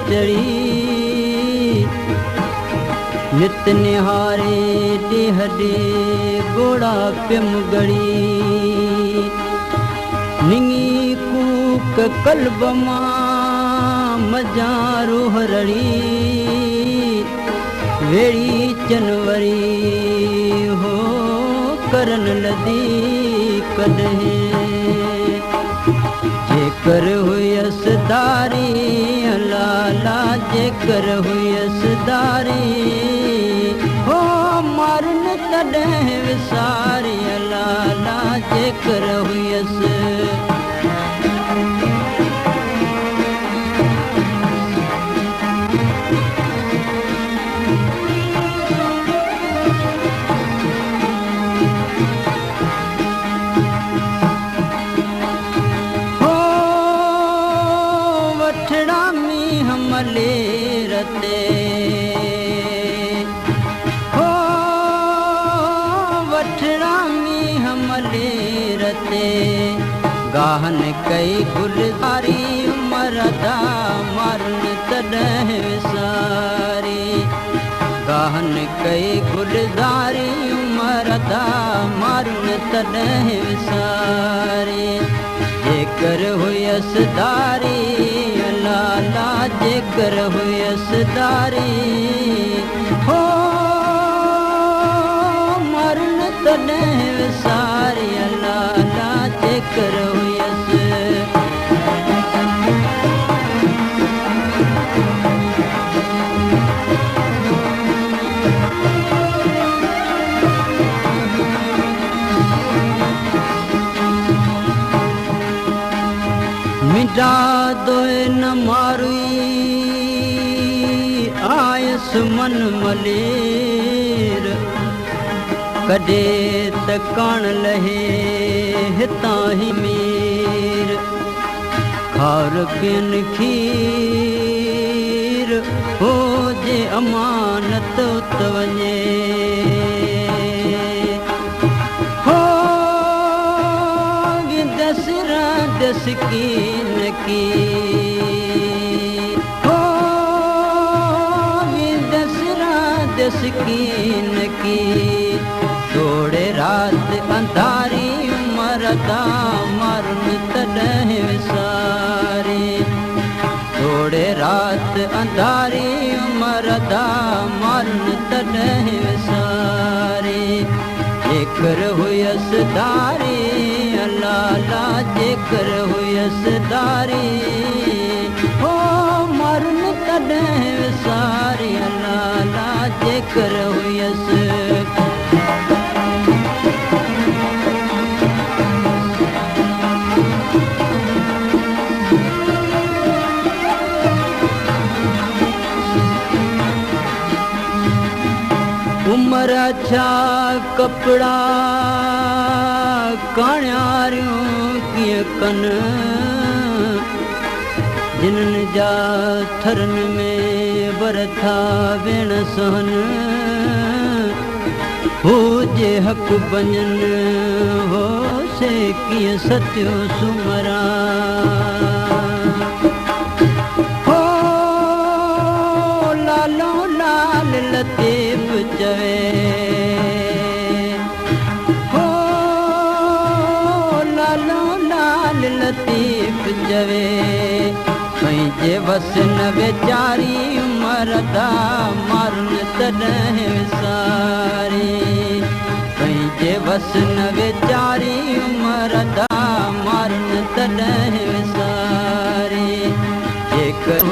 चढ़ी नित निहारे देहडे गोड़ा पिम गड़ी निंगी कूक कल्ब मां मजारो हरड़ी वेड़ी चनवरी हो करन लदी कदे जेकर हुयस दारी लाला जेकर हुयस दारी हो मारन तॾहिं विसारी लाला जेकर हुयस मलेरते हो वठड़ा में हमलेरते गाहन कई गुलजारी मरदा मारन तॾहिं विसारी गाहन कई गुलजारी मरदा मारन तॾहिं विसारी जेकर हुयस दारी लाला जेकर हुयस दारी हो मरण तॾहिं विसारी लाला जेकर हुयस मिटा दोए न मारुई आयस मन मलेर कॾे त कान लहे हितां ही मीर खार पियन खीर हो जे अमानत उत वञे हो दस की नकी हो दस की नकी थोड़े रात अंधारी मरदा मारन तॾहिं विसारी थोड़े रात अंधारी मरदा मारन तॾहिं विसारी जेकर हुयस दारी लाला जेकर हुयस दारी हो मरण तॾहिं विसारी लाला जेकर हुयस उमर छा कपड़ा काण्यारियूं कीअं कनि जिन्हनि जा थरनि में बरथा भेण सहन हू जे हक़ बञनि हो से कीअं सतियो सुमरा हो लालो लाल लतीफ़ चवे लतीफ़ जवे पंहिंजे वस न वेचारी मरदा मारन तॾहिं विसारी पंहिंजे वस न वेचारी मरदा मारन तॾहिं विसारी जेकर